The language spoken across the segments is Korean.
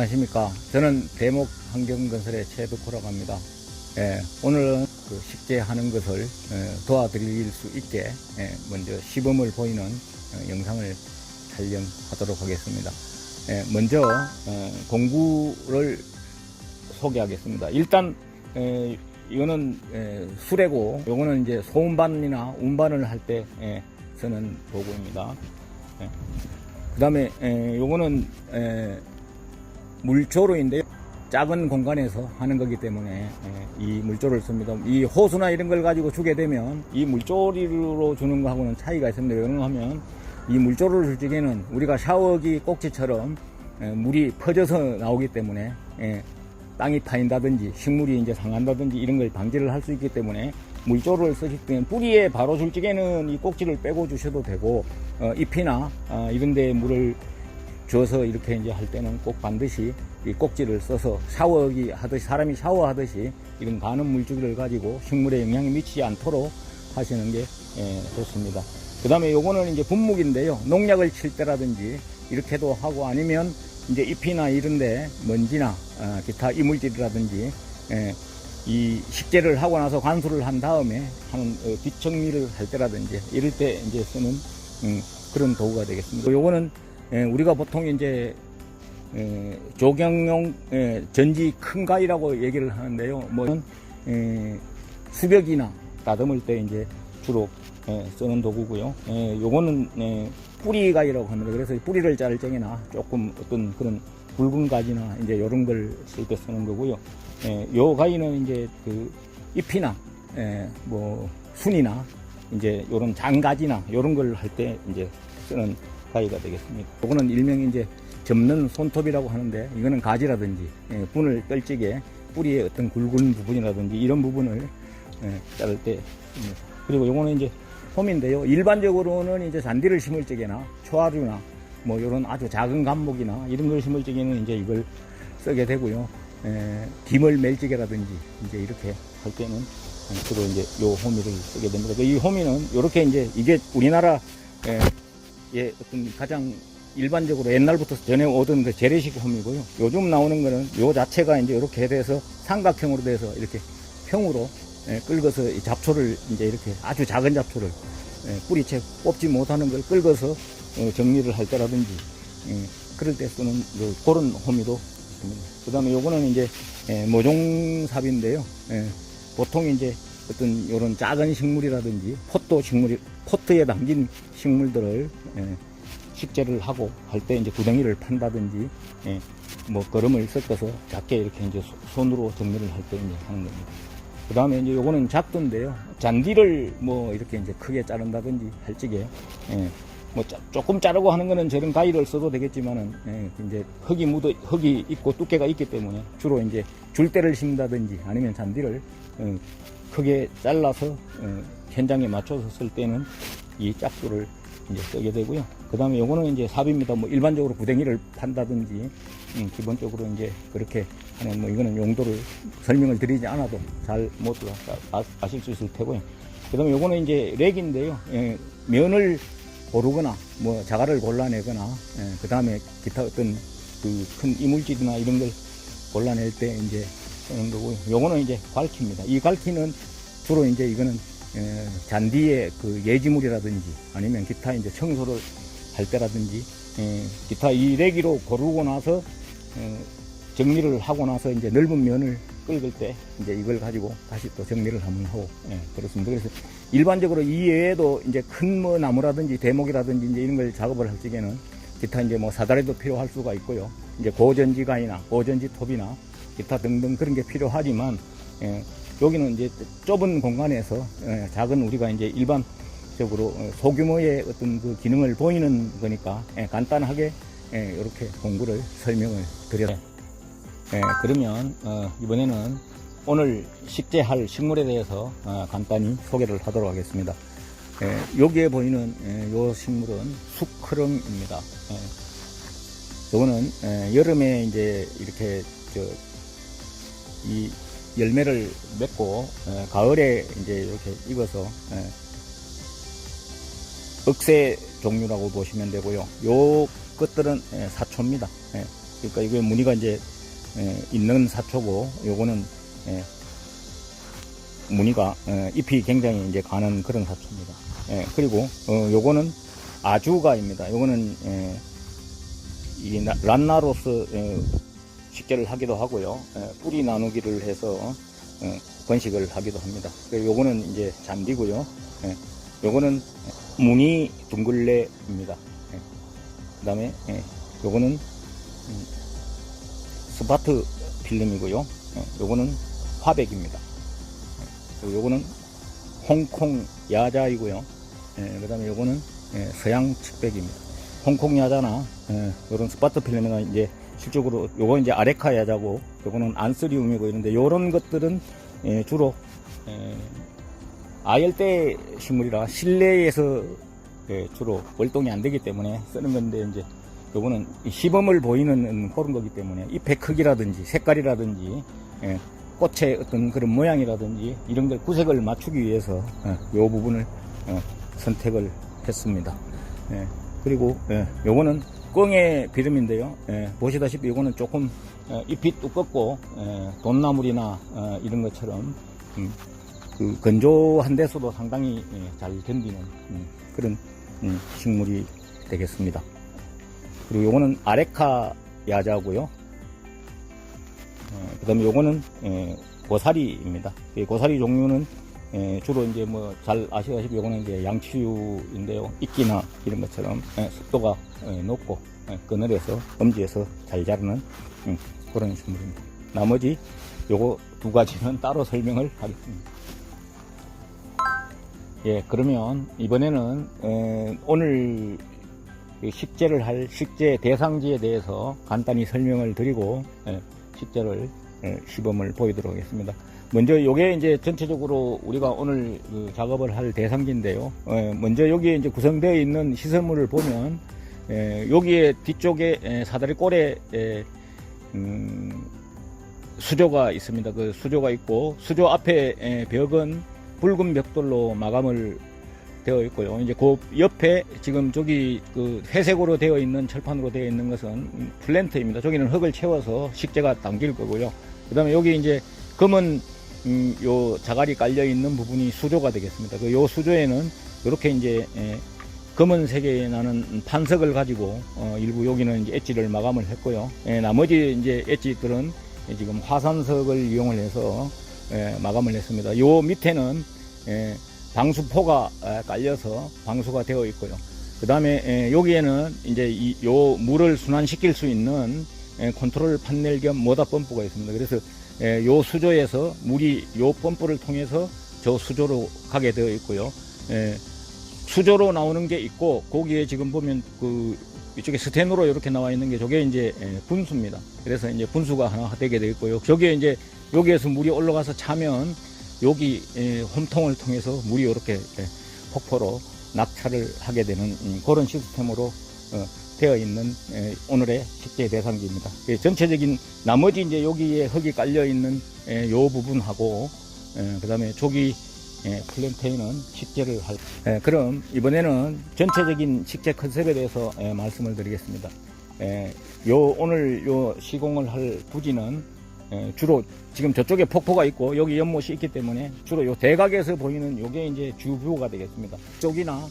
안녕하십니까. 저는 대목 환경건설의 최덕호라고 합니다. 오늘은 그 식재하는 것을 도와드릴 수 있게 먼저 시범을 보이는 영상을 촬영하도록 하겠습니다. 먼저 공구를 소개하겠습니다. 일단 이거는 수레고, 요거는 이제 소음반이나 운반을 할 때 쓰는 도구입니다. 그 다음에 요거는 물조로인데요. 작은 공간에서 하는 거기 때문에 이 물조를 씁니다. 이 호수나 이런 걸 가지고 주게 되면 이 물조리로 주는 거하고는 차이가 있습니다. 왜냐하면 하면 이 물조를 줄 적에는 우리가 샤워기 꼭지처럼 물이 퍼져서 나오기 때문에 땅이 파인다든지 식물이 이제 상한다든지 이런 걸 방지를 할 수 있기 때문에 물조를 쓰실 때는 뿌리에 바로 줄 적에는 이 꼭지를 빼고 주셔도 되고, 잎이나 이런 데 물을 줘서 이렇게 이제 할 때는 꼭 반드시 이 꼭지를 써서 샤워기 하듯이, 사람이 샤워하듯이 이런 가는 물줄기를 가지고 식물에 영향이 미치지 않도록 하시는 게 좋습니다. 그 다음에 요거는 이제 분무기인데요. 농약을 칠 때라든지 이렇게도 하고, 아니면 이제 잎이나 이런데 먼지나 기타 이물질이라든지 이 식재를 하고 나서 관수를 한 다음에 하는 뒷정리를 할 때라든지 이럴 때 이제 쓰는 그런 도구가 되겠습니다. 요거는 우리가 보통 이제 조경용 전지 큰 가위라고 얘기를 하는데요. 뭐 수벽이나 다듬을 때 이제 주로 쓰는 도구고요. 요거는 뿌리 가위라고 합니다. 그래서 뿌리를 자를 적에나 조금 어떤 그런 굵은 가지나 이제 이런 걸 쓸 때 쓰는 거고요. 요 가위는 이제 그 잎이나 뭐 순이나 이제 요런 장가지나 요런 걸 할 때 이제 쓰는 가위가 되겠습니다. 요거는 일명 이제 접는 손톱이라고 하는데, 이거는 가지라든지 분을 떨 적에 뿌리의 어떤 굵은 부분이라든지 이런 부분을 자를 때 씁니다. 그리고 요거는 이제 홈인데요. 일반적으로는 이제 잔디를 심을 적에나 초하류나 뭐 이런 아주 작은 감목이나 이런 걸 심을 적에는 이제 이걸 쓰게 되고요. 김을 멜 적에라든지 이제 이렇게 할 때는 주로 이제 요 호미를 쓰게 됩니다. 이 호미는 이렇게 이제 이게 우리나라의 어떤 가장 일반적으로 옛날부터 전해 오던 그 재래식 호미고요. 요즘 나오는 거는 요 자체가 이제 이렇게 돼서 삼각형으로 돼서 이렇게 평으로 긁어서 이 잡초를 이제 이렇게 아주 작은 잡초를 뿌리채 뽑지 못하는 걸 긁어서 정리를 할 때라든지 그럴 때 쓰는 그런 호미도 있습니다. 그 다음에 요거는 이제 모종삽인데요. 보통 이제 어떤 요런 작은 식물이라든지 포트에 담긴 식물들을 식재를 하고 할 때 이제 구덩이를 판다든지 뭐 거름을 섞어서 작게 이렇게 이제 손으로 정리를 할 때 이제 하는 겁니다. 그 다음에 이제 요거는 작두인데요. 잔디를 뭐 이렇게 이제 크게 자른다든지 할 적에 뭐 조금 자르고 하는 거는 저런 가위를 써도 되겠지만은 이제 흙이 있고 두께가 있기 때문에 주로 이제 줄대를 심다든지 아니면 잔디를 크게 잘라서 현장에 맞춰서 쓸 때는 이 짝두를 이제 쓰게 되고요. 그 다음에 요거는 이제 삽입니다. 뭐 일반적으로 구덩이를 판다든지 기본적으로 이제 그렇게 하는, 뭐 이거는 용도를 설명을 드리지 않아도 잘 모두 아실 수 있을 테고요. 그 다음에 요거는 이제 렉인데요. 면을 고르거나 뭐 자갈을 골라내거나 그 다음에 기타 어떤 그 큰 이물질이나 이런 걸 골라낼 때 이제 쓰는 거고요. 요거는 이제 갈퀴입니다. 이 갈퀴는 주로 이제 이거는 잔디의 그 예지물이라든지 아니면 기타 이제 청소를 할 때라든지 기타 이 레기로 고르고 나서 정리를 하고 나서 이제 넓은 면을 긁을 때 이제 이걸 가지고 다시 또 정리를 한번 하고 그렇습니다. 그래서 일반적으로 이 외에도 이제 큰 뭐 나무라든지 대목이라든지 이제 이런 걸 작업을 할 적에는 기타 이제 뭐 사다리도 필요할 수가 있고요. 이제 고전지 가위나 고전지 톱이나 기타 등등 그런 게 필요하지만 여기는 이제 좁은 공간에서 작은 우리가 이제 일반적으로 소규모의 어떤 그 기능을 보이는 거니까 간단하게 이렇게 공구를 설명을 드렸어요. 그러면 이번에는 오늘 식재할 식물에 대해서 간단히 소개를 하도록 하겠습니다. 여기에 보이는 요 식물은 수크렁입니다. 요거는 여름에 이제 이렇게 이 열매를 맺고 가을에 이제 이렇게 익어서 억새 종류라고 보시면 되고요. 요 것들은 사초입니다. 그러니까 이게 무늬가 이제 있는 사초고, 요거는 무늬가 잎이 굉장히 이제 가는 그런 사초입니다. 그리고 요거는 아주가입니다. 요거는 이 란나로스 식재를 하기도 하고요. 뿌리 나누기를 해서 번식을 하기도 합니다. 요거는 이제 잔디고요. 요거는 무늬 둥글레입니다. 그 다음에 요거는 스파트 필름이고요. 요거는 화백입니다. 요거는 홍콩 야자이고요. 그 다음에 요거는 서양 칡백입니다. 홍콩 야자나 요런 스파트 필름이나 이제 실적으로 요건 이제 아레카 야자고, 요거는 안스리움이고 이런데, 요런 것들은 주로 아열대 식물이라 실내에서 주로 월동이 안 되기 때문에 쓰는 건데, 이제 요거는 시범을 보이는 그런 거기 때문에 잎의 크기라든지 색깔이라든지 꽃의 어떤 그런 모양이라든지 이런 걸 구색을 맞추기 위해서 요 부분을 선택을 했습니다. 그리고 요거는 꽁의 비름인데요. 보시다시피 요거는 조금 잎이 두껍고 돈나물이나 이런 것처럼 그 건조한 데서도 상당히 잘 견디는 그런 식물이 되겠습니다. 그리고 요거는 아레카 야자고요. 그 다음에 요거는 고사리입니다. 고사리 종류는 주로 이제 뭐 잘 아시다시피 요거는 이제 양치류인데요. 이끼나 이런 것처럼 습도가 높고 그늘에서 엄지에서 잘 자르는 그런 식물입니다. 나머지 요거 두 가지는 따로 설명을 하겠습니다. 그러면 이번에는 오늘 식재를 할 식재 대상지에 대해서 간단히 설명을 드리고 식재를 시범을 보이도록 하겠습니다. 먼저 요게 이제 전체적으로 우리가 오늘 그 작업을 할 대상지인데요. 먼저 여기에 이제 구성되어 있는 시설물을 보면 여기에 뒤쪽에 사다리 꼴에 수조가 있습니다. 그 수조가 있고, 수조 앞에 벽은 붉은 벽돌로 마감을 되어 있고요. 이제 그 옆에 지금 저기 그 회색으로 되어 있는 철판으로 되어 있는 것은 플랜트입니다. 저기는 흙을 채워서 식재가 담길 거고요. 그 다음에 여기 이제 검은 요 자갈이 깔려 있는 부분이 수조가 되겠습니다. 그 요 수조에는 이렇게 이제 검은색에 나는 판석을 가지고 일부 여기는 이제 엣지를 마감을 했고요. 나머지 이제 엣지들은 지금 화산석을 이용을 해서 마감을 했습니다. 요 밑에는 방수포가 깔려서 방수가 되어 있고요. 그 다음에 여기에는 이제 요 물을 순환시킬 수 있는 컨트롤 판넬 겸 모다 펌프가 있습니다. 그래서 요 수조에서 물이 요 펌프를 통해서 저 수조로 가게 되어 있고요. 수조로 나오는 게 있고, 거기에 지금 보면 그 이쪽에 스텐으로 이렇게 나와 있는 게 저게 이제 분수입니다. 그래서 이제 분수가 하나 되게 되어 있고요. 저기에 이제 여기에서 물이 올라가서 차면 여기 홈통을 통해서 물이 이렇게 폭포로 낙차를 하게 되는 그런 시스템으로 되어 있는 오늘의 식재 대상지입니다. 전체적인 나머지 이제 여기에 흙이 깔려 있는 요 부분하고 그 다음에 저기 플랜테인은 식재를 할. 그럼 이번에는 전체적인 식재 컨셉에 대해서 말씀을 드리겠습니다. 오늘 요 시공을 할 부지는 주로 지금 저쪽에 폭포가 있고 여기 연못이 있기 때문에 주로 요 대각에서 보이는 요게 이제 주뷰가 되겠습니다. 쪽이나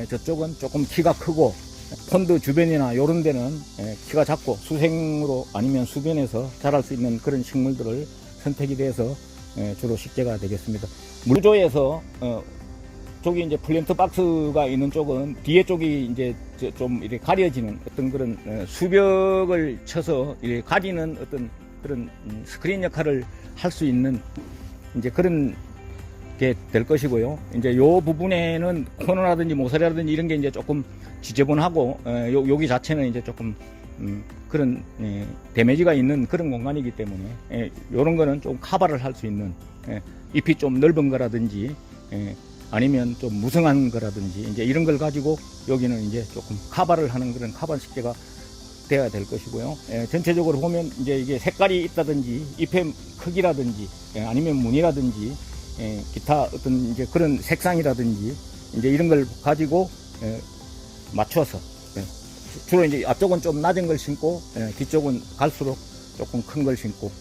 저쪽은 조금 키가 크고, 폰드 주변이나 요런 데는 키가 작고 수생으로 아니면 수변에서 자랄 수 있는 그런 식물들을 선택이 돼서 주로 식재가 되겠습니다. 물조에서 저기 이제 플랜트 박스가 있는 쪽은 뒤에 쪽이 이제 좀 이렇게 가려지는 어떤 그런 수벽을 쳐서 이렇게 가리는 어떤 그런 스크린 역할을 할 수 있는 이제 그런 게 될 것이고요. 이제 요 부분에는 코너라든지 모서리라든지 이런 게 이제 조금 지저분하고 여기 자체는 이제 조금 그런 데미지가 있는 그런 공간이기 때문에 요런 거는 좀 커버를 할 수 있는 잎이 좀 넓은 거라든지 아니면 좀 무성한 거라든지 이제 이런 걸 가지고 여기는 이제 조금 커버를 하는 그런 커버 식재가 돼야 될 것이고요. 전체적으로 보면 이제 이게 색깔이 있다든지 잎의 크기라든지 아니면 무늬라든지 기타 어떤 이제 그런 색상이라든지 이제 이런 걸 가지고 맞춰서 주로 이제 앞쪽은 좀 낮은 걸 심고, 뒤쪽은 갈수록 조금 큰 걸 심고,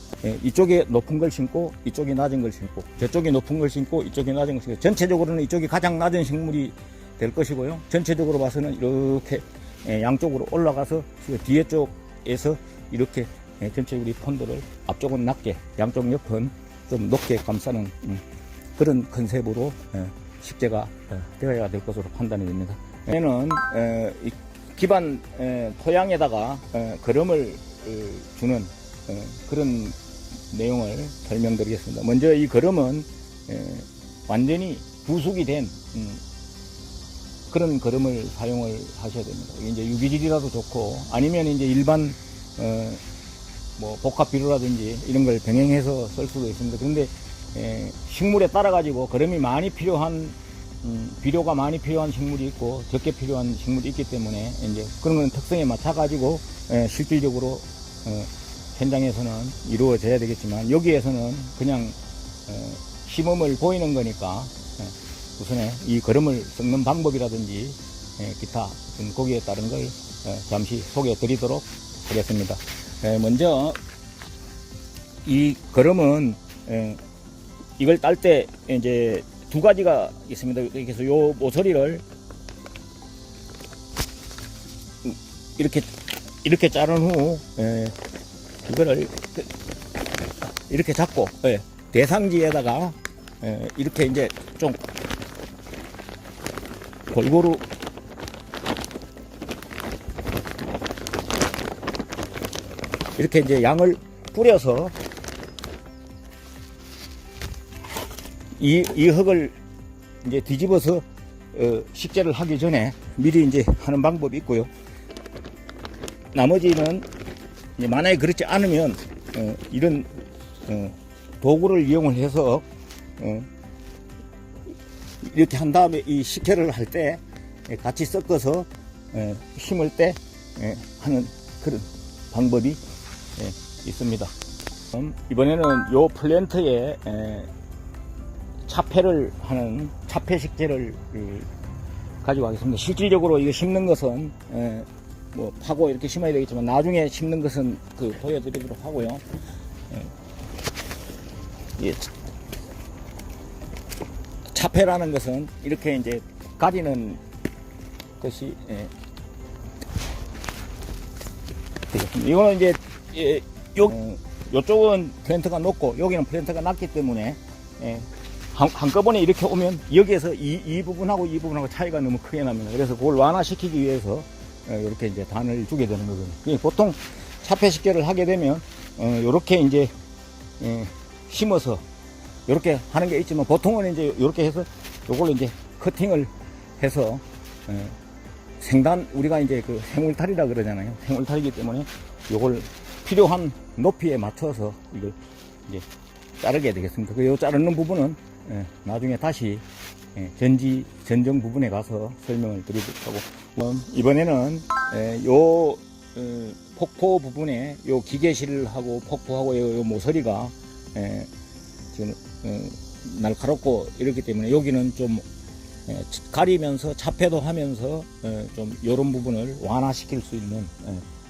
이쪽에 높은 걸 심고, 이쪽이 낮은 걸 심고, 저쪽이 높은 걸 심고, 이쪽이 낮은 걸 심고, 전체적으로는 이쪽이 가장 낮은 식물이 될 것이고요. 전체적으로 봐서는 이렇게 양쪽으로 올라가서 뒤에 쪽에서 이렇게 전체 우리 폰들을 앞쪽은 낮게, 양쪽 옆은 좀 높게 감싸는 그런 컨셉으로 식재가 되어야 될 것으로 판단이 됩니다. 얘는 기반 토양에다가 거름을 주는 그런 내용을 설명드리겠습니다. 먼저 이 거름은 완전히 부숙이 된 그런 거름을 사용을 하셔야 됩니다. 이제 유기질이라도 좋고, 아니면 이제 일반 뭐 복합 비료라든지 이런 걸 병행해서 쓸 수도 있습니다. 그런데 식물에 따라 가지고 거름이 많이 필요한 비료가 많이 필요한 식물이 있고 적게 필요한 식물이 있기 때문에 이제 그런 건 특성에 맞춰 가지고 실질적으로 현장에서는 이루어져야 되겠지만, 여기에서는 그냥 시범을 보이는 거니까 우선에 이 거름을 섞는 방법이라든지 기타 거기에 따른 걸 잠시 소개해 드리도록 하겠습니다. 먼저 이 거름은 이걸 딸 때 이제 두 가지가 있습니다. 그래서 요 모서리를 이렇게 자른 후 이거를 이렇게 잡고 대상지에다가 이렇게 이제 좀 골고루 이렇게 이제 양을 뿌려서 이 흙을 이제 뒤집어서 식재를 하기 전에 미리 이제 하는 방법이 있고요. 나머지는 이제 만약에 그렇지 않으면 이런 도구를 이용을 해서 이렇게 한 다음에 이 식혜를 할 때 같이 섞어서 심을 때 하는 그런 방법이 있습니다. 이번에는 요 플랜트에 차폐를 하는 차폐 식재를 가지고 가겠습니다. 실질적으로 이거 심는 것은 뭐 파고 이렇게 심어야 되겠지만 나중에 심는 것은 보여드리도록 하고요. 차폐라는 것은 이렇게 이제 가리는 것이 되겠습니다. 이거는 이제 요쪽은 플랜트가 높고 여기는 플랜트가 낮기 때문에 한꺼번에 이렇게 오면 여기에서 이 부분하고 이 부분하고 차이가 너무 크게 납니다. 그래서 그걸 완화시키기 위해서 이렇게 이제 단을 주게 되는 거거든요. 보통 차폐 식재를 하게 되면 이렇게 이제 심어서 이렇게 하는 게 있지만, 보통은 이제 이렇게 해서 요걸 이제 커팅을 해서 생단, 우리가 이제 그 생울탈이라 그러잖아요. 생울탈이기 때문에 요걸 필요한 높이에 맞춰서 이걸 이제 자르게 되겠습니다. 요 자르는 부분은 나중에 다시 전정 부분에 가서 설명을 드리도록 하고, 이번에는 요 폭포 부분에 요 기계실하고 폭포하고 요 모서리가 지금 날카롭고 이렇기 때문에 여기는 좀 가리면서 차폐도 하면서 좀 요런 부분을 완화시킬 수 있는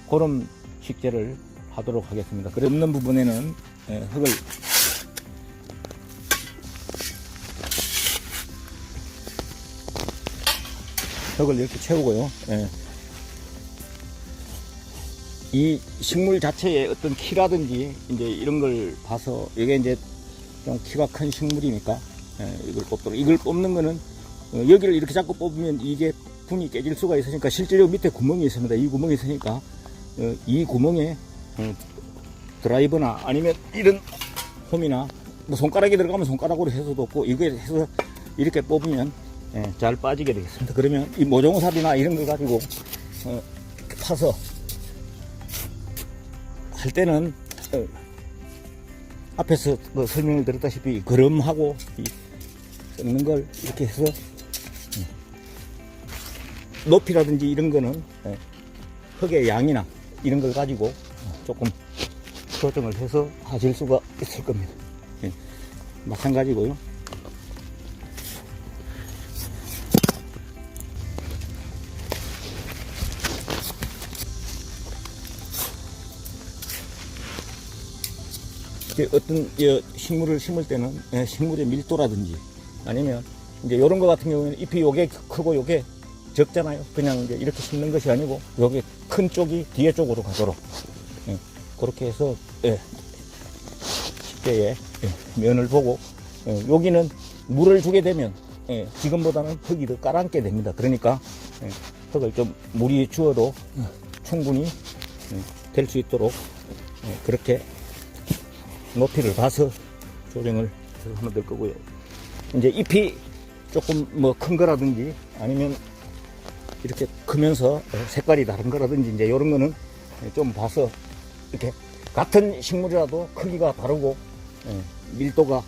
그런 식재를 하도록 하겠습니다. 그래 없는 부분에는 흙을 이렇게 채우고요. 이 식물 자체의 어떤 키라든지 이제 이런 걸 봐서, 이게 이제 좀 키가 큰 식물이니까 이걸 뽑도록, 이걸 뽑는 거는 여기를 이렇게 자꾸 뽑으면 이게 분이 깨질 수가 있으니까, 실제로 밑에 구멍이 있습니다. 이 구멍이 있으니까 이 구멍에 드라이버나 아니면 이런 홈이나 뭐 손가락이 들어가면 손가락으로 해서도 없고, 이거 해서 이렇게 뽑으면 잘 빠지게 되겠습니다. 그러면 이 모종삽이나 이런 걸 가지고 이렇게 파서 할 때는 앞에서 뭐 설명을 드렸다시피 거름하고 섞는 걸 이렇게 해서 높이라든지 이런 거는 흙의 양이나 이런 걸 가지고 조금 조정을 해서 하실 수가 있을 겁니다. 마찬가지고요. 어떤 식물을 심을 때는 식물의 밀도라든지 아니면 이제 이런 거 같은 경우에는 잎이 요게 크고 요게 적잖아요. 그냥 이제 이렇게 심는 것이 아니고 요게 큰 쪽이 뒤에 쪽으로 가도록 그렇게 해서 식재에 면을 보고 여기는 물을 주게 되면 지금보다는 흙이 더 깔아앉게 됩니다. 그러니까 흙을 좀 물이 주어도 충분히 될 수 있도록 그렇게 높이를 봐서 조정을 하면 될 거고요. 이제 잎이 조금 뭐 큰 거라든지 아니면 이렇게 크면서 색깔이 다른 거라든지 이제 이런 거는 좀 봐서 이렇게 같은 식물이라도 크기가 다르고 밀도가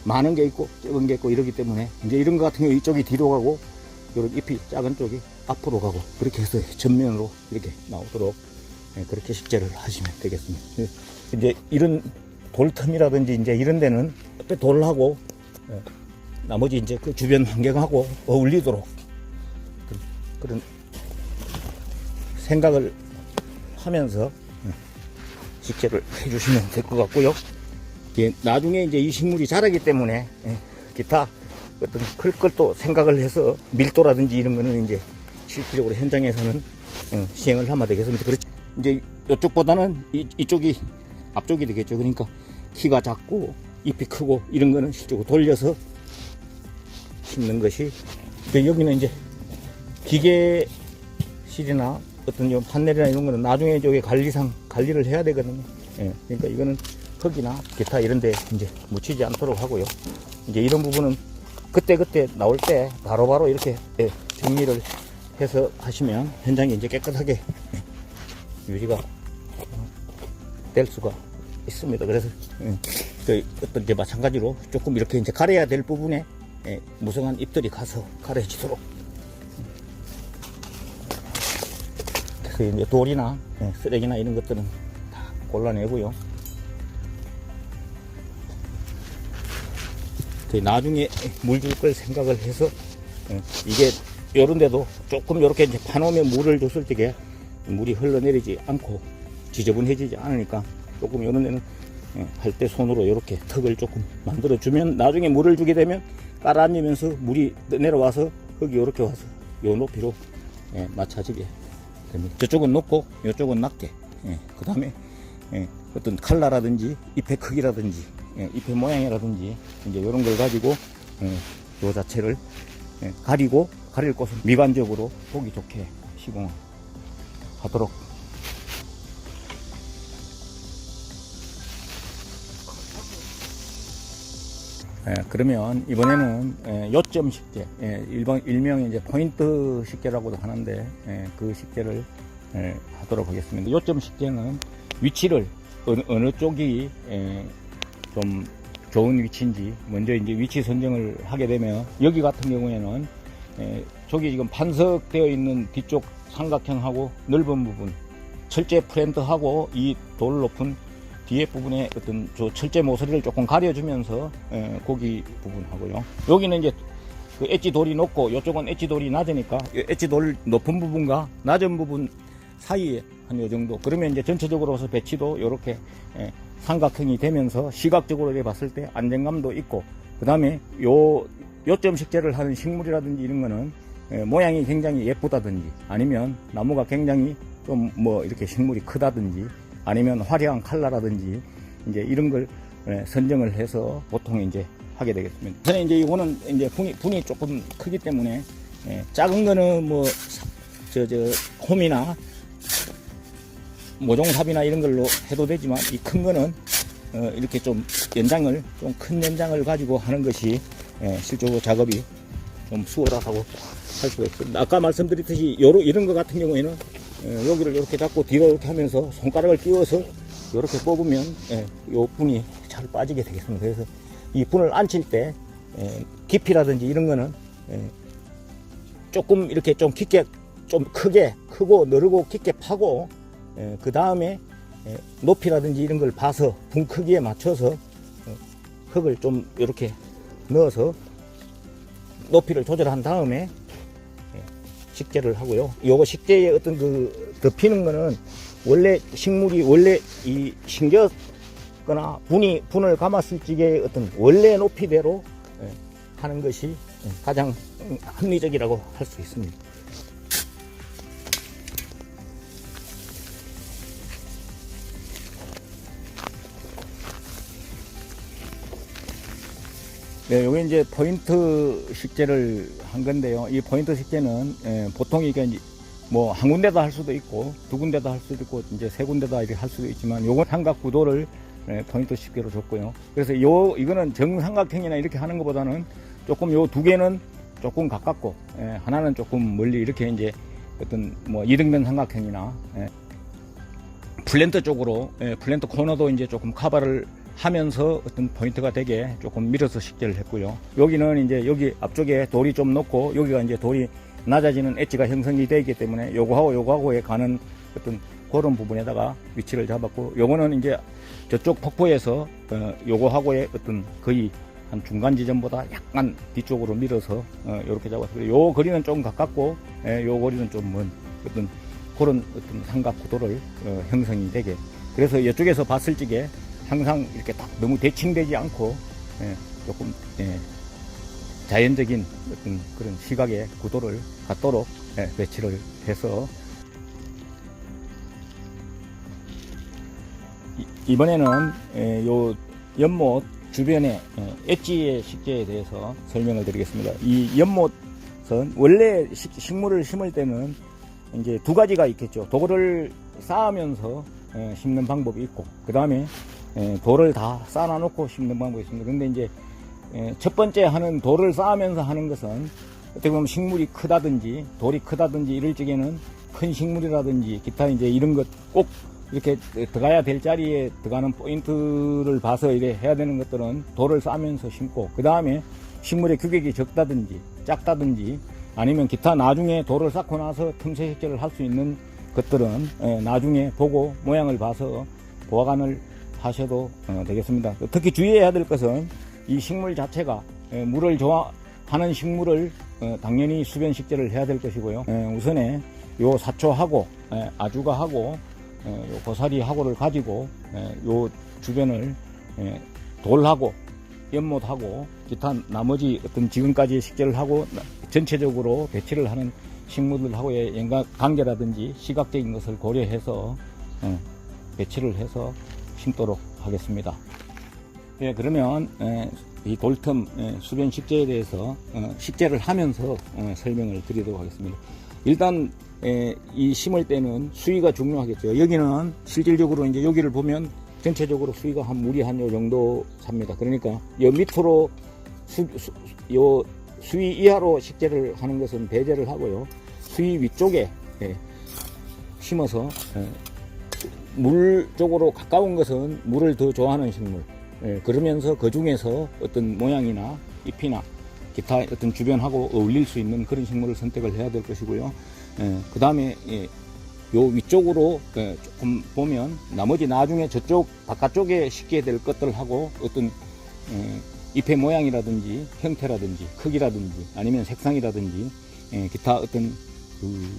많은 게 있고 적은 게 있고 이러기 때문에 이제 이런 거 같은 경우 이쪽이 뒤로 가고 이런 잎이 작은 쪽이 앞으로 가고 그렇게 해서 전면으로 이렇게 나오도록 그렇게 식재를 하시면 되겠습니다. 이제 이런 돌틈이라든지 이제 이런 데는 옆에 돌하고 나머지 이제 그 주변 환경하고 어울리도록 그런 생각을 하면서 식재를 해주시면 될 것 같고요. 나중에 이제 이 식물이 자라기 때문에 기타 어떤 클 것도 생각을 해서 밀도라든지 이런 거는 이제 실질적으로 현장에서는 시행을 하면 되겠습니다. 그렇지. 이제 이쪽보다는 이쪽이 앞쪽이 되겠죠. 그러니까 키가 작고 잎이 크고 이런 거는 실제로 돌려서 심는 것이 여기는 이제 기계실이나 어떤 좀 판넬이나 이런 거는 나중에 저기 관리를 해야 되거든요. 그러니까 이거는 흙이나 기타 이런 데 이제 묻히지 않도록 하고요. 이제 이런 부분은 그때그때 나올 때 바로바로 이렇게 정리를 해서 하시면 현장이 이제 깨끗하게 유지가 될 수가 있습니다. 그래서 어떤 이제 마찬가지로 조금 이렇게 이제 가려야 될 부분에 무성한 잎들이 가서 가려지도록 그래서 이제 돌이나 쓰레기나 이런 것들은 다 골라내고요. 나중에 물 줄 걸 생각을 해서 이게 요런 데도 조금 이렇게 이제 파놓으면 물을 줬을 때 물이 흘러내리지 않고 지저분해지지 않으니까 조금 요런 데는 할 때 손으로 이렇게 턱을 조금 만들어 주면 나중에 물을 주게 되면 깔아앉으면서 물이 내려와서 흙이 이렇게 와서 요 높이로 맞춰지게 됩니다. 저쪽은 높고 이쪽은 낮게 그 다음에 어떤 칼라라든지 잎의 크기라든지 잎의 모양이라든지 이제 이런 걸 가지고 요 자체를 가릴 곳은 미관적으로 보기 좋게 시공하도록 그러면 이번에는 요점 식재, 일명 이제 포인트 식재라고도 하는데 그 식재를 하도록 하겠습니다. 요점 식재는 위치를 어느 쪽이 좀 좋은 위치인지 먼저 이제 위치 선정을 하게 되면 여기 같은 경우에는 저기 지금 반석되어 있는 뒤쪽 삼각형하고 넓은 부분 철제 프렌트하고 이 돌 높은 뒤에 부분에 어떤 저 철제 모서리를 조금 가려주면서 고기 부분하고요. 여기는 이제 그 엣지 돌이 높고 이쪽은 엣지 돌이 낮으니까 엣지 돌 높은 부분과 낮은 부분 사이에 한 요 정도. 그러면 이제 전체적으로서 배치도 이렇게 삼각형이 되면서 시각적으로 봤을 때 안정감도 있고, 그 다음에 요점 식재를 하는 식물이라든지 이런 거는 모양이 굉장히 예쁘다든지 아니면 나무가 굉장히 좀 뭐 이렇게 식물이 크다든지 아니면 화려한 컬러라든지 이제 이런 걸 선정을 해서 보통 이제 하게 되겠습니다. 저는 이제 이거는 이제 분이 조금 크기 때문에 작은 거는 뭐 홈이나 모종삽이나 이런 걸로 해도 되지만 이 큰 거는 이렇게 좀 연장을 좀 큰 연장을 가지고 하는 것이 실제로 작업이 좀 수월하다고 할 수가 있습니다. 아까 말씀드렸듯이 이런 거 같은 경우에는 여기를 이렇게 잡고 뒤로 이렇게 하면서 손가락을 끼워서 이렇게 뽑으면 요 분이 잘 빠지게 되겠습니다. 그래서 이 분을 앉힐 때 깊이라든지 이런 거는 조금 이렇게 좀 깊게 좀 크고 너르고 깊게 파고 그 다음에 높이라든지 이런 걸 봐서 분 크기에 맞춰서 흙을 좀 이렇게 넣어서 높이를 조절한 다음에 식재를 하고요. 요거 식재에 어떤 그 덮이는 거는 원래 식물이 원래 이 심겼거나 분을 감았을 적에 어떤 원래 높이대로 하는 것이 가장 합리적이라고 할 수 있습니다. 네, 요게 이제 포인트 식재를 한 건데요. 이 포인트 식재는 보통 이게 뭐 한 군데다 할 수도 있고 두 군데다 할 수도 있고 이제 세 군데다 이렇게 할 수도 있지만 요건 삼각 구도를 포인트 식재로 줬고요. 그래서 이거는 정삼각형이나 이렇게 하는 것보다는 조금 요 두 개는 조금 가깝고 하나는 조금 멀리 이렇게 이제 어떤 뭐 이등변 삼각형이나 플랜트 쪽으로 플랜트 코너도 이제 조금 커버를 하면서 어떤 포인트가 되게 조금 밀어서 식재를 했고요. 여기는 이제 여기 앞쪽에 돌이 좀 높고 여기가 이제 돌이 낮아지는 엣지가 형성이 되어 있기 때문에 요거하고에 가는 어떤 그런 부분에다가 위치를 잡았고, 요거는 이제 저쪽 폭포에서 요거하고의 어떤 거의 한 중간 지점보다 약간 뒤쪽으로 밀어서 이렇게 잡았어요. 요 거리는 좀 가깝고 요 거리는 좀 먼 어떤 그런 어떤 삼각 구도를 형성이 되게. 그래서 이쪽에서 봤을 적에 항상 이렇게 딱 너무 대칭되지 않고 조금 자연적인 어떤 그런 시각의 구도를 갖도록 배치를 해서 이번에는 요 연못 주변의 엣지의 식재에 대해서 설명을 드리겠습니다. 이 연못은 원래 식물을 심을 때는 이제 두 가지가 있겠죠. 돌을 쌓으면서 심는 방법이 있고, 그 다음에 돌을 다 쌓아놓고 심는 방법이 있습니다. 그런데 이제 첫 번째 하는 돌을 쌓으면서 하는 것은 어떻게 보면 식물이 크다든지 돌이 크다든지 이럴 적에는 큰 식물이라든지 기타 이제 이런 것 꼭 이렇게 들어가야 될 자리에 들어가는 포인트를 봐서 이래 해야 되는 것들은 돌을 쌓으면서 심고, 그 다음에 식물의 규격이 적다든지 작다든지 아니면 기타 나중에 돌을 쌓고 나서 틈새 식재를 할 수 있는 것들은 나중에 보고 모양을 봐서 보완을 하셔도 되겠습니다. 특히 주의해야 될 것은 이 식물 자체가 물을 좋아하는 식물을 당연히 수변 식재를 해야 될 것이고요. 우선에 요 사초하고 아주가하고 요 고사리하고를 가지고 요 주변을 돌하고 연못하고 기타 나머지 어떤 지금까지 식재를 하고 전체적으로 배치를 하는 식물들하고의 연관관계라든지 시각적인 것을 고려해서 배치를 해서 심도록 하겠습니다. 그러면 이 돌틈 수변 식재에 대해서 식재를 하면서 설명을 드리도록 하겠습니다. 일단 이 심을 때는 수위가 중요하겠죠. 여기는 실질적으로 이제 여기를 보면 전체적으로 수위가 물이 한 요 정도 삽니다. 그러니까 요 밑으로 요 수위 이하로 식재를 하는 것은 배제를 하고요. 수위 위쪽에 심어서 물 쪽으로 가까운 것은 물을 더 좋아하는 식물, 그러면서 그 중에서 어떤 모양이나 잎이나 기타 어떤 주변하고 어울릴 수 있는 그런 식물을 선택을 해야 될 것이고요. 그 다음에 요 위쪽으로 조금 보면 나머지 나중에 저쪽 바깥쪽에 심게 될 것들하고 어떤 잎의 모양이라든지 형태라든지 크기라든지 아니면 색상이라든지 기타 어떤 그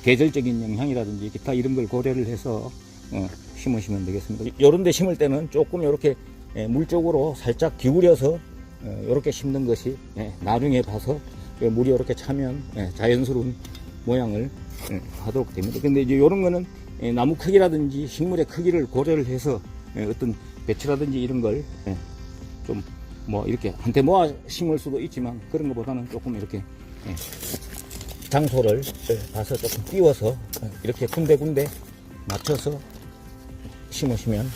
계절적인 영향이라든지 기타 이런 걸 고려를 해서 심으시면 되겠습니다. 요런 데 심을 때는 조금 이렇게 물 쪽으로 살짝 기울여서 이렇게 심는 것이 나중에 봐서 물이 이렇게 차면 자연스러운 모양을 하도록 됩니다. 근데 이제 이런 거는 나무 크기라든지 식물의 크기를 고려를 해서 어떤 배치라든지 이런 걸 좀 뭐 이렇게 한테 모아 심을 수도 있지만 그런 것보다는 조금 이렇게 장소를 봐서 조금 띄워서 이렇게 군데군데 맞춰서 심으시면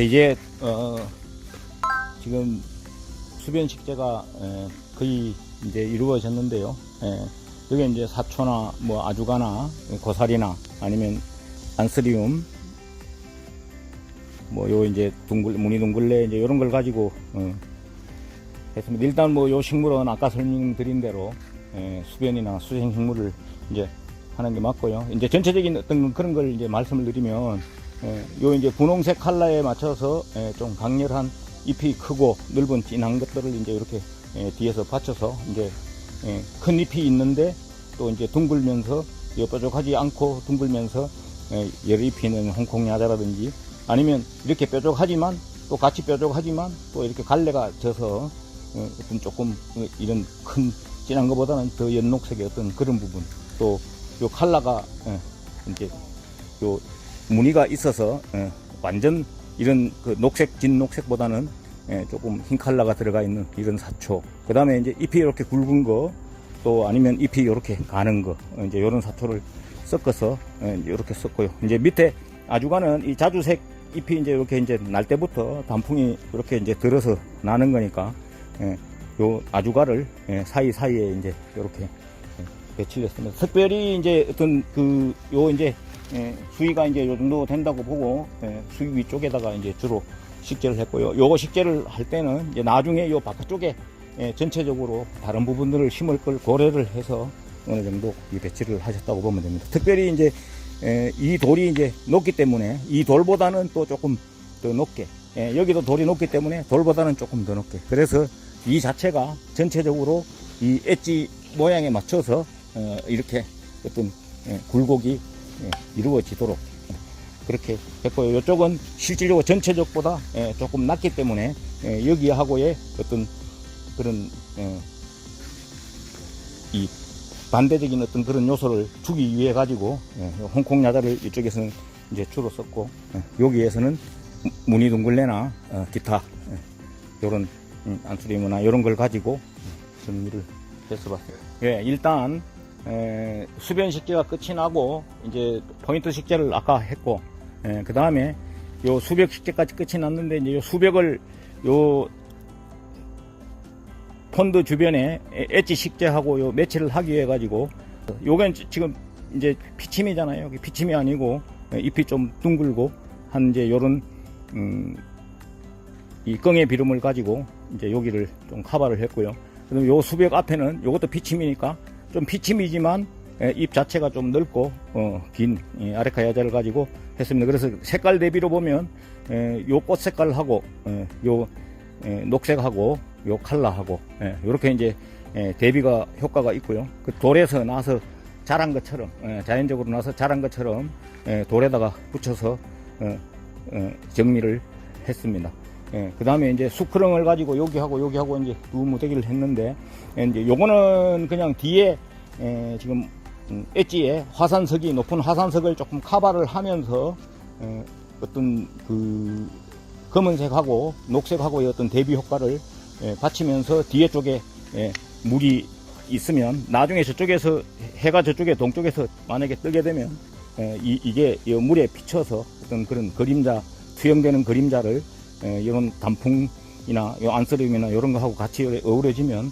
이제 지금 수변 식재가 거의 이제 이루어졌는데요. 여기 이제 사초나 뭐 아주가나 고사리나 아니면 안스리움 뭐 요 이제 무늬 둥글레 이제 이런 걸 가지고 했습니다. 일단 뭐 요 식물은 아까 설명드린 대로 수변이나 수생식물을 이제 하는 게 맞고요. 이제 전체적인 어떤 그런 걸 이제 말씀을 드리면 요 이제 분홍색 컬러에 맞춰서 좀 강렬한 잎이 크고 넓은 진한 것들을 이제 이렇게 뒤에서 받쳐서 이제 큰 잎이 있는데 또 이제 둥글면서 뾰족하지 않고 둥글면서 여러 잎이 있는 홍콩야자라든지 아니면 이렇게 뾰족하지만 또 같이 뾰족하지만 또 이렇게 갈래가 져서 어떤 조금 이런 큰 진한 것보다는 더 연녹색의 어떤 그런 부분 또 요 컬러가 이제 요 무늬가 있어서 완전 이런 그 녹색 진 녹색보다는 조금 흰 컬러가 들어가 있는 이런 사초 그 다음에 이제 잎이 이렇게 굵은 거 또 아니면 잎이 이렇게 가는 거 이제 이런 사초를 섞어서 이렇게 썼고요. 이제 밑에 아주가는 이 자주색 잎이 이제 이렇게 이제 날 때부터 단풍이 이렇게 이제 들어서 나는 거니까 요 아주가를 사이사이에 이제 이렇게 배치를 했습니다. 특별히 이제 어떤 요 이제 수위가 이제 요 정도 된다고 보고 수위 위쪽에다가 이제 주로 식재를 했고요. 요거 식재를 할 때는 이제 나중에 요 바깥쪽에 전체적으로 다른 부분들을 심을 걸 고려를 해서 어느 정도 이 배치를 하셨다고 보면 됩니다. 특별히 이제 이 돌이 이제 높기 때문에 이 돌보다는 또 조금 더 높게 여기도 돌이 높기 때문에 돌보다는 조금 더 높게 그래서 이 자체가 전체적으로 이 엣지 모양에 맞춰서 이렇게 어떤 굴곡이 이루어지도록 그렇게 했고요. 이쪽은 실질적으로 전체적보다 조금 낮기 때문에 여기하고의 어떤 그런 이 반대적인 어떤 그런 요소를 주기 위해 가지고 홍콩 야자를 이쪽에서는 이제 주로 썼고 여기에서는 무늬둥글레나 기타 요런 안수리무나 요런 걸 가지고 정리를 해서 봤어요. 일단 수변 식재가 끝이 나고 이제 포인트 식재를 아까 했고 그 다음에 요 수벽 식재까지 끝이 났는데 이제 요 수벽을 요 폰드 주변에 엣지 식재하고 요 매치를 하기 위해 가지고 요건 지금 이제 피침이잖아요. 여기 피침이 아니고 잎이 좀 둥글고 한 이제 요런 이 껑의 비름을 가지고 이제 여기를 좀 커버를 했고요. 그럼 요 수벽 앞에는 요것도 피침이니까 좀 피침이지만 잎 자체가 좀 넓고 긴 아레카 야자를 가지고 했습니다. 그래서 색깔 대비로 보면 요 꽃 색깔하고 요 녹색하고 요 컬러하고 요렇게 이제 대비가 효과가 있고요. 그 돌에서 나서 자란 것처럼 자연적으로 나서 자란 것처럼 돌에다가 붙여서 정리를 했습니다. 그 다음에 이제 수크렁을 가지고 여기하고 이제 두 무대기를 했는데 이제 요거는 그냥 뒤에 지금 엣지에 화산석이 높은 화산석을 조금 커버를 하면서 어떤 그 검은색하고 녹색하고의 어떤 대비 효과를 받치면서 뒤에 쪽에 물이 있으면 나중에 저쪽에서 해가 저쪽에 동쪽에서 만약에 뜨게 되면 이게 이 물에 비쳐서 어떤 그런 그림자 투영되는 그림자를 이런 단풍이나 요 안스름이나 이런 거하고 같이 어우러지면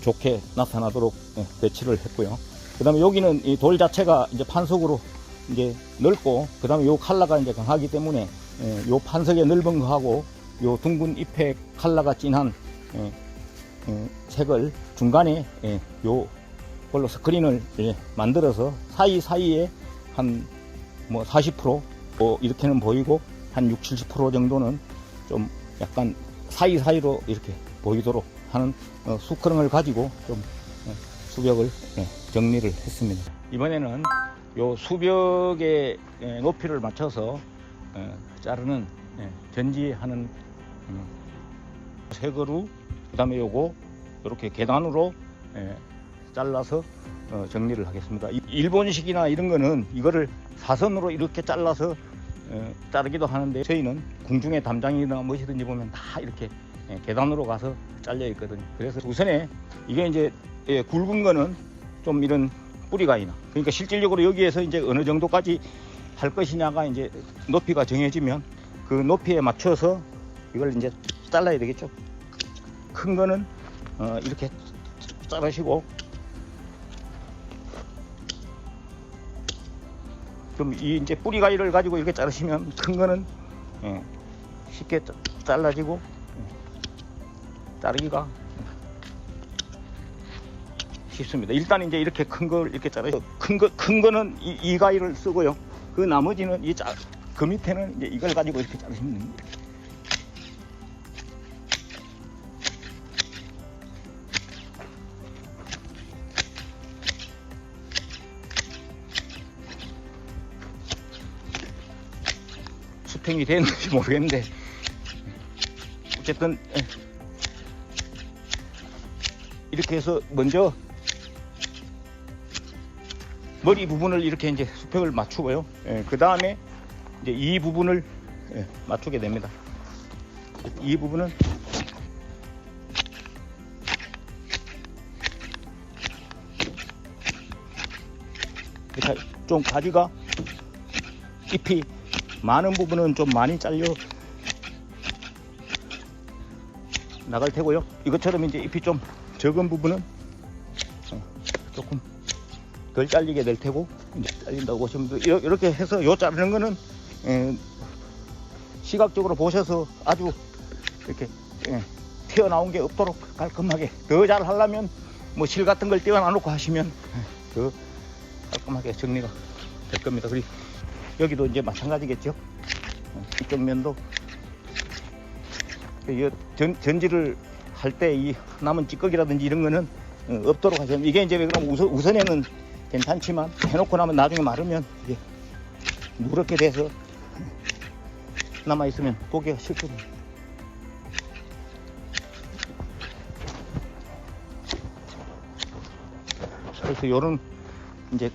좋게 나타나도록 배치를 했고요. 그 다음에 여기는 이 돌 자체가 이제 판석으로 이제 넓고 그 다음에 요 컬러가 이제 강하기 때문에 요 판석의 넓은 거하고 요 둥근 잎의 컬러가 진한 색을 중간에 요 걸로 스크린을 만들어서 사이사이에 한 뭐 40% 이렇게는 보이고 한 60-70% 정도는 좀 약간 사이사이로 이렇게 보이도록 하는 수크렁을 가지고 좀 수벽을 정리를 했습니다. 이번에는 요 수벽의 높이를 맞춰서 자르는 전지하는 새거루 그 다음에 요거 이렇게 계단으로 잘라서 정리를 하겠습니다. 일본식이나 이런 거는 이거를 사선으로 이렇게 잘라서 자르기도 하는데 저희는 궁중의 담장이나 무엇이든지 보면 다 이렇게 계단으로 가서 잘려 있거든요. 그래서 우선에 이게 이제 굵은 거는 좀 이런 뿌리가 있나 그러니까 실질적으로 여기에서 이제 어느 정도까지 할 것이냐가 이제 높이가 정해지면 그 높이에 맞춰서 이걸 이제 잘라야 되겠죠. 큰 거는 이렇게 자르시고 좀 이 이제 뿌리 가위를 가지고 이렇게 자르시면 큰 거는 쉽게 잘라지고 자르기가 쉽습니다. 일단 이제 이렇게 큰 걸 이렇게 자르요. 큰 거는 이 가위를 쓰고요. 그 나머지는 그 밑에는 이제 이걸 가지고 이렇게 자르시면 됩니다. 수평이 됐는지 모르겠는데 어쨌든 이렇게 해서 먼저 머리 부분을 이렇게 이제 수평을 맞추고요. 그 다음에 이제 이 부분을 맞추게 됩니다. 이 부분은 이렇게 좀 가지가 잎이 많은 부분은 좀 많이 잘려 나갈 테고요. 이것처럼 이제 잎이 좀 적은 부분은 조금 덜 잘리게 될 테고, 이제 잘린다고 보시면 돼요. 이렇게 해서 요 자르는 거는 시각적으로 보셔서 아주 이렇게 튀어나온 게 없도록 깔끔하게, 더 잘 하려면 뭐 실 같은 걸 띄워 놔놓고 하시면 더 깔끔하게 정리가 될 겁니다. 그리고 여기도 이제 마찬가지겠죠. 이쪽 면도 전지를 할 때 이 남은 찌꺼기라든지 이런 거는 없도록 하시면, 이게 이제 왜 그러면 우선에는 괜찮지만 해놓고 나면 나중에 마르면 이게 누렇게 돼서 남아있으면 보기가 싫거든요. 그래서 요런 이제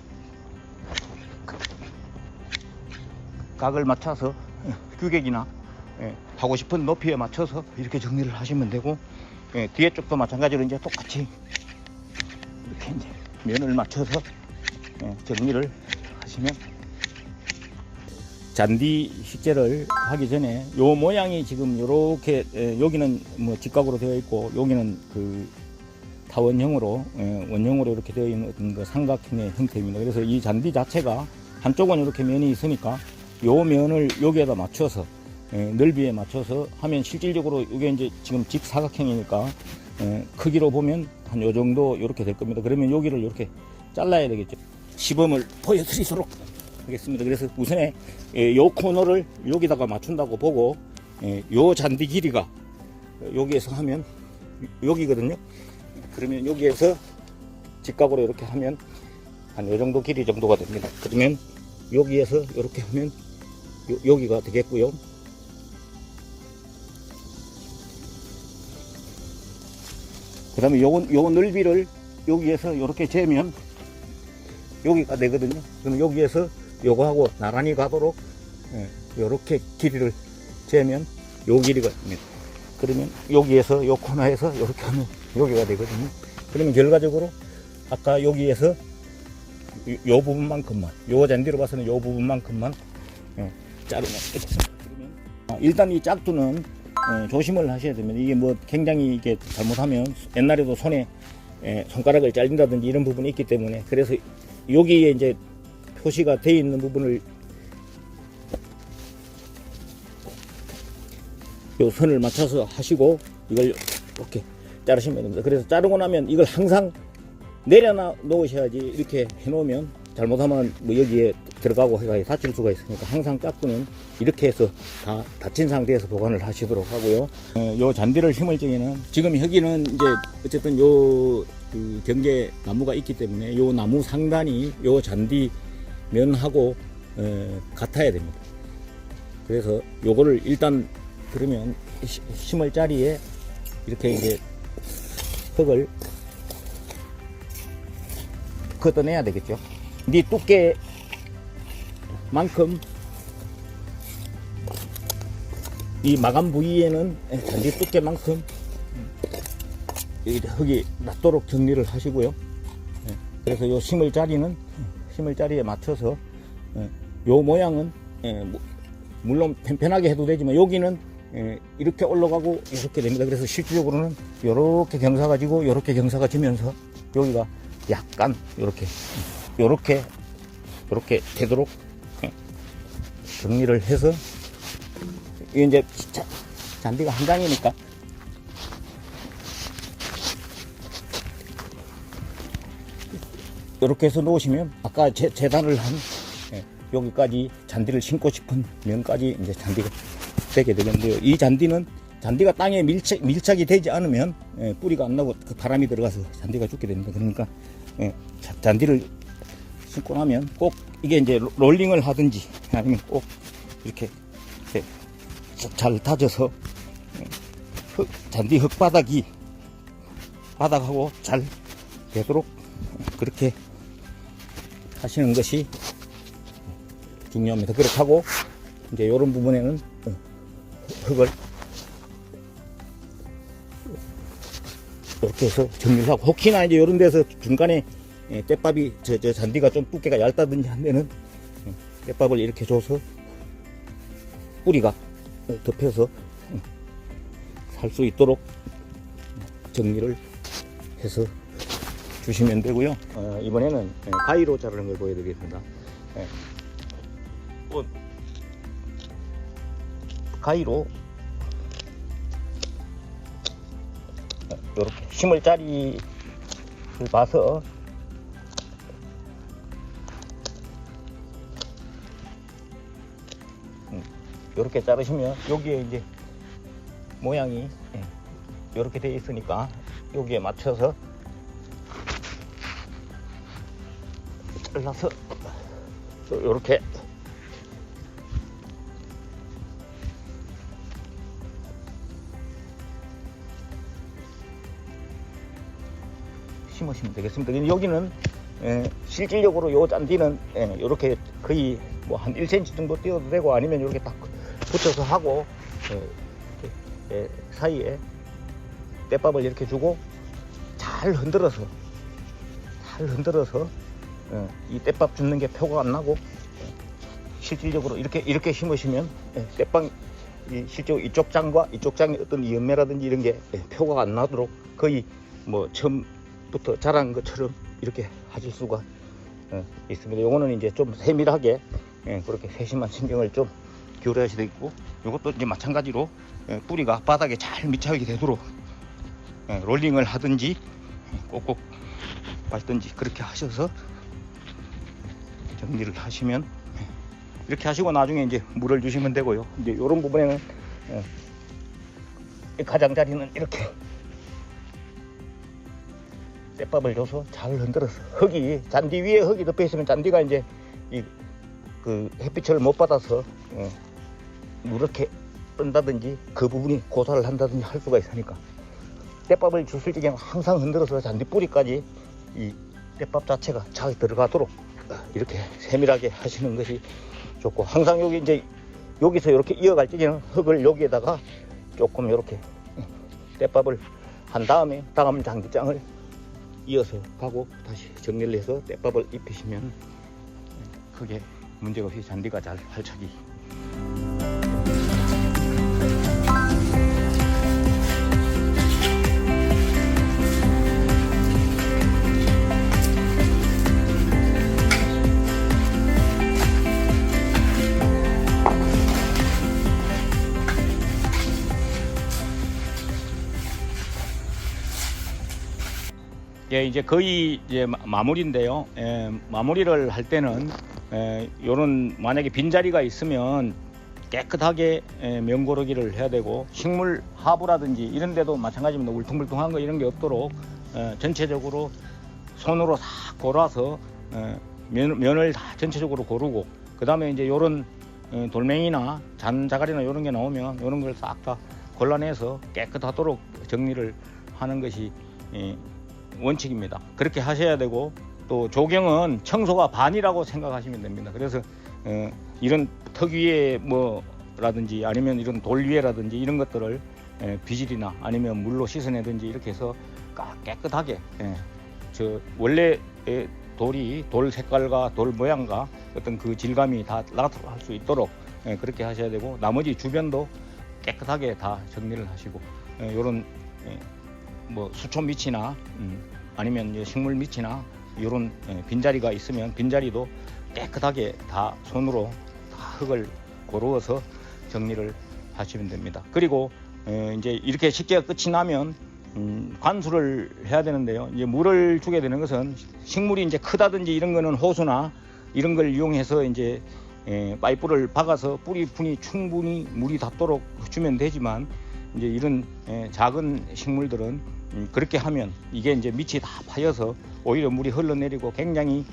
각을 맞춰서 규격이나 하고 싶은 높이에 맞춰서 이렇게 정리를 하시면 되고, 뒤에 쪽도 마찬가지로 이제 똑같이 이렇게 이제 면을 맞춰서 정리를 하시면, 잔디 식재를 하기 전에 요 모양이 지금 요렇게 여기는 뭐 직각으로 되어 있고 여기는 그 타원형으로 원형으로 이렇게 되어 있는 어떤 그 삼각형의 형태입니다. 그래서 이 잔디 자체가 한쪽은 이렇게 면이 있으니까 요 면을 여기에다 맞춰서 넓이에 맞춰서 하면 실질적으로 이게 이제 지금 직사각형이니까 크기로 보면 한 요 정도 이렇게 될 겁니다. 그러면 여기를 이렇게 잘라야 되겠죠. 시범을 보여드리도록 하겠습니다. 그래서 우선에 요 코너를 여기다가 맞춘다고 보고, 요 잔디 길이가 여기에서 하면 여기거든요. 그러면 여기에서 직각으로 이렇게 하면 한 요 정도 길이 정도가 됩니다. 그러면 여기에서 이렇게 하면 여기가 되겠고요. 그 다음에 요 넓이를 여기에서 이렇게 재면 여기가 되거든요. 그럼 여기에서 요거하고 나란히 가도록 요렇게 길이를 재면 요 길이가 됩니다. 그러면 여기에서 요 코너에서 이렇게 하면 여기가 되거든요. 그러면 결과적으로 아까 여기에서 요 부분만큼만, 요 잔디로 봐서는 요 부분만큼만 자르면 끝입니다. 일단 이 짝두는 조심을 하셔야 됩니다. 이게 뭐 굉장히 이게 잘못하면 옛날에도 손에 손가락을 잘린다든지 이런 부분이 있기 때문에, 그래서 여기에 이제 표시가 되어 있는 부분을 요 선을 맞춰서 하시고 이걸 이렇게 자르시면 됩니다. 그래서 자르고 나면 이걸 항상 내려놔 놓으셔야지, 이렇게 해 놓으면 잘못하면 뭐 여기에 들어가고 해가 다칠 수가 있으니까 항상 짝두는 이렇게 해서 다 닫힌 상태에서 보관을 하시도록 하고요. 요 잔디를 심을 적에는 지금 여기는 이제 어쨌든 요 그 경계 나무가 있기 때문에 요 나무 상단이 요 잔디 면하고 같아야 됩니다. 그래서 요거를 일단 그러면 심을 자리에 이렇게 이제 흙을 걷어내야 되겠죠. 이 두께만큼 이 마감 부위에는 잔디 두께만큼 흙이 낮도록 정리를 하시고요. 그래서 요 심을 자리에 맞춰서 요 모양은 물론 편편하게 해도 되지만 여기는 이렇게 올라가고 이렇게 됩니다. 그래서 실질적으로는 요렇게 경사가 지고 요렇게 경사가 지면서 여기가 약간 요렇게 되도록 정리를 해서, 이게 이제 잔디가 한 장이니까 이렇게 해서 놓으시면 아까 재단을 한 여기까지 잔디를 심고 싶은 면까지 이제 잔디가 되게 되겠는데요. 이 잔디가 땅에 밀착이 되지 않으면 뿌리가 안 나고 그 바람이 들어가서 잔디가 죽게 됩니다. 그러니까 잔디를 심고 나면 꼭 이게 이제 롤링을 하든지 아니면 꼭 이렇게 잘 다져서 잔디 바닥하고 잘 되도록 그렇게 하시는 것이 중요합니다. 그렇다고 이제 이런 부분에는 흙을 이렇게 해서 정리를 하고, 혹시나 이제 이런 데서 중간에 떼밥이 저 잔디가 좀 두께가 얇다든지 한 데는 떼밥을 이렇게 줘서 뿌리가 덮여서 살 수 있도록 정리를 해서 주시면 되고요. 이번에는 가위로 자르는 걸 보여드리겠습니다. 가위로 이렇게 심을 자리를 봐서 이렇게 자르시면 여기에 이제 모양이 이렇게 되어 있으니까 여기에 맞춰서 잘라서 이렇게 심으시면 되겠습니다. 여기는 실질적으로 요 잔디는 이렇게 거의 뭐 한 1cm 정도 띄워도 되고, 아니면 이렇게 딱 붙여서 하고 사이에 떼밥을 이렇게 주고 잘 흔들어서 이 떼밥 줍는 게 표가 안 나고 실질적으로 이렇게 심으시면 떼빵 실제로 이쪽 장과 이쪽 장의 어떤 연매라든지 이런 게 표가 안 나도록 거의 뭐 처음부터 자란 것처럼 이렇게 하실 수가 있습니다. 요거는 이제 좀 세밀하게 그렇게 세심한 신경을 좀 기울여야 되겠고, 요것도 이제 마찬가지로 뿌리가 바닥에 잘 밀착이 되도록 롤링을 하든지 꼭꼭 받든지 그렇게 하셔서 정리를 하시면, 이렇게 하시고 나중에 이제 물을 주시면 되고요. 이제 이런 부분에는 가장자리는 이렇게 떼밥을 줘서 잘 흔들어서, 잔디 위에 흙이 덮여 있으면 잔디가 이제 그 햇빛을 못 받아서 누렇게 뜬다든지 그 부분이 고사를 한다든지 할 수가 있으니까, 떼밥을 줬을 적에는 항상 흔들어서 잔디 뿌리까지 이 떼밥 자체가 잘 들어가도록 이렇게 세밀하게 하시는 것이 좋고, 항상 여기서 이렇게 이어갈 적에는 흙을 여기에다가 조금 이렇게 떼밥을 한 다음에 다음 잔디장을 이어서 가고 다시 정리를 해서 떼밥을 입히시면 크게 문제가 없이 잔디가 잘 활착이. 예, 이제 거의 이제 마무리인데요. 마무리를 할 때는 요런 만약에 빈자리가 있으면 깨끗하게 면고르기를 해야 되고, 식물 하부라든지 이런 데도 마찬가지입니다. 울퉁불퉁한 거 이런 게 없도록 전체적으로 손으로 싹 골아서 면을 다 전체적으로 고르고, 그 다음에 이제 요런 돌멩이나 잔자갈이나 요런 게 나오면 요런 걸 싹 다 골라내서 깨끗하도록 정리를 하는 것이 원칙입니다. 그렇게 하셔야 되고, 또 조경은 청소가 반이라고 생각하시면 됩니다. 그래서 이런 턱 위에 뭐라든지 아니면 이런 돌 위에라든지 이런 것들을 비질이나 아니면 물로 씻어내든지 이렇게 해서 깨끗하게 원래 돌이 돌 색깔과 돌 모양과 어떤 그 질감이 다 나타날 수 있도록 그렇게 하셔야 되고, 나머지 주변도 깨끗하게 다 정리를 하시고, 요런 뭐 수초 밑이나 아니면 식물 밑이나 이런 빈자리가 있으면 빈자리도 깨끗하게 다 손으로 다 흙을 고루어서 정리를 하시면 됩니다. 그리고 이제 이렇게 식재가 끝이 나면 관수를 해야 되는데요. 이제 물을 주게 되는 것은 식물이 이제 크다든지 이런 거는 호수나 이런 걸 이용해서 이제 파이프를 박아서 뿌리 분이 충분히 물이 닿도록 주면 되지만 이제 이런 작은 식물들은 그렇게 하면 이게 이제 밑이 다 파여서 오히려 물이 흘러내리고 굉장히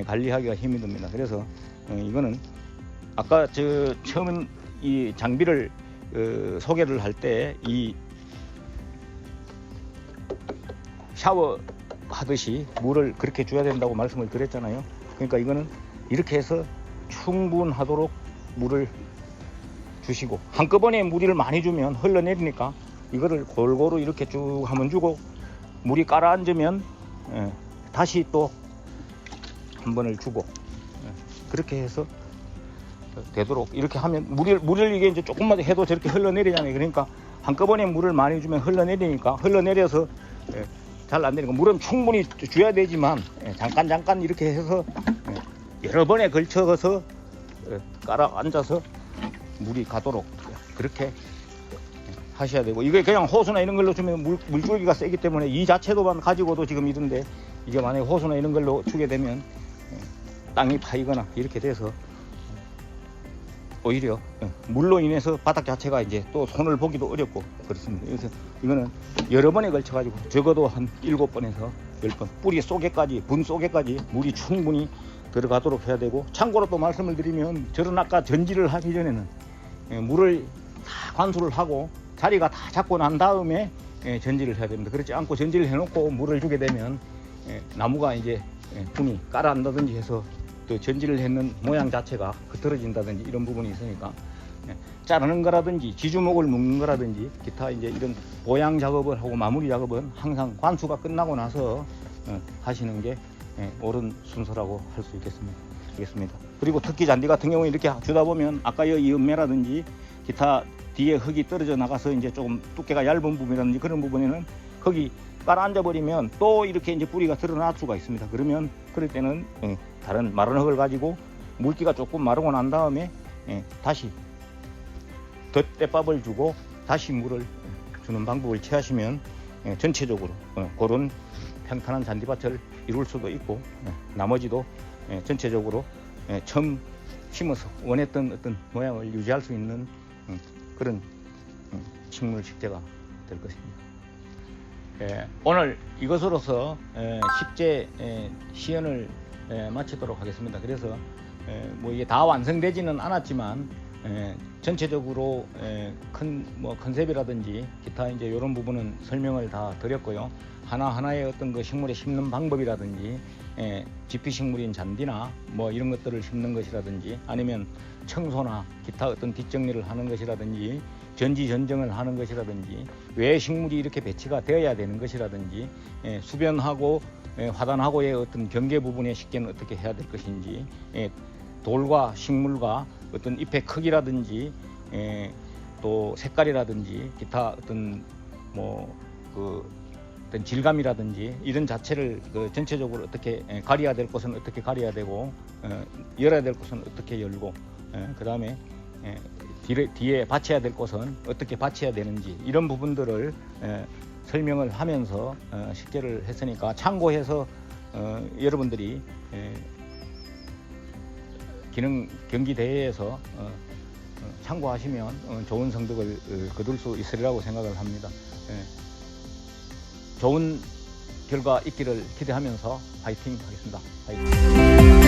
관리하기가 힘이 듭니다. 그래서 이거는 아까 저 처음 이 장비를 소개를 할 때 이 샤워 하듯이 물을 그렇게 줘야 된다고 말씀을 드렸잖아요. 그러니까 이거는 이렇게 해서 충분하도록 물을 주시고 한꺼번에 물을 많이 주면 흘러내리니까 이거를 골고루 이렇게 쭉 한번 주고 물이 가라앉으면 다시 또 한 번을 주고 그렇게 해서 되도록 이렇게 하면 물을 이게 이제 조금만 해도 저렇게 흘러내리잖아요. 그러니까 한꺼번에 물을 많이 주면 흘러내리니까 흘러내려서 잘 안 되니까 물은 충분히 줘야 되지만 잠깐 이렇게 해서 여러 번에 걸쳐서 깔아앉아서 물이 가도록 그렇게 하셔야 되고 이게 그냥 호수나 이런 걸로 주면 물줄기가 세기 때문에 이 자체도만 가지고도 지금 이런데 이게 만약에 호수나 이런 걸로 주게 되면 땅이 파이거나 이렇게 돼서 오히려 물로 인해서 바닥 자체가 이제 또 손을 보기도 어렵고 그렇습니다. 그래서 이거는 여러 번에 걸쳐 가지고 적어도 한 7번에서 10번 뿌리 속에까지 분 속에까지 물이 충분히 들어가도록 해야 되고 참고로 또 말씀을 드리면 저는 아까 전지를 하기 전에는 물을 다 관수를 하고 자리가 다 잡고 난 다음에 전지를 해야 됩니다. 그렇지 않고 전지를 해놓고 물을 주게 되면 나무가 이제 분이 깔아앉다든지 해서 또 전지를 했는 모양 자체가 흐트러진다든지 이런 부분이 있으니까 자르는 거라든지 지주목을 묶는 거라든지 기타 이제 이런 보양 작업을 하고 마무리 작업은 항상 관수가 끝나고 나서 하시는 게 옳은 순서라고 할 수 있겠습니다. 그리고 특히 잔디 같은 경우에 이렇게 주다 보면 아까 이 연매라든지 기타 뒤에 흙이 떨어져 나가서 이제 조금 두께가 얇은 부분이라든지 그런 부분에는 흙이 깔아앉아 버리면 또 이렇게 이제 뿌리가 드러날 수가 있습니다. 그러면 그럴 때는 다른 마른 흙을 가지고 물기가 조금 마르고 난 다음에 다시 덧대밥을 주고 다시 물을 주는 방법을 취하시면 전체적으로 그런 평탄한 잔디밭을 이룰 수도 있고 나머지도 전체적으로 처음 심어서 원했던 어떤 모양을 유지할 수 있는 그런 식물 식재가 될 것입니다. 오늘 이것으로서 식재 시연을 마치도록 하겠습니다. 그래서 뭐 이게 다 완성되지는 않았지만 전체적으로 큰 컨셉이라든지 기타 이제 이런 부분은 설명을 다 드렸고요. 하나하나의 어떤 그 식물에 심는 방법이라든지 지피식물인 잔디나 뭐 이런 것들을 심는 것이라든지 아니면 청소나 기타 어떤 뒷정리를 하는 것이라든지 전지 전정을 하는 것이라든지 왜 식물이 이렇게 배치가 되어야 되는 것이라든지 수변하고 화단하고의 어떤 경계 부분의 식재는 어떻게 해야 될 것인지 돌과 식물과 어떤 잎의 크기라든지 또 색깔이라든지 기타 어떤 어떤 질감이라든지 이런 자체를 전체적으로 어떻게 가려야 될 것은 어떻게 가려야 되고 열어야 될 것은 어떻게 열고 그 다음에 뒤에 받쳐야 될 것은 어떻게 받쳐야 되는지 이런 부분들을 설명을 하면서 식재를 했으니까 참고해서 여러분들이 기능 경기 대회에서 참고하시면 좋은 성적을 거둘 수 있으리라고 생각을 합니다. 좋은 결과 있기를 기대하면서 파이팅 하겠습니다. 파이팅.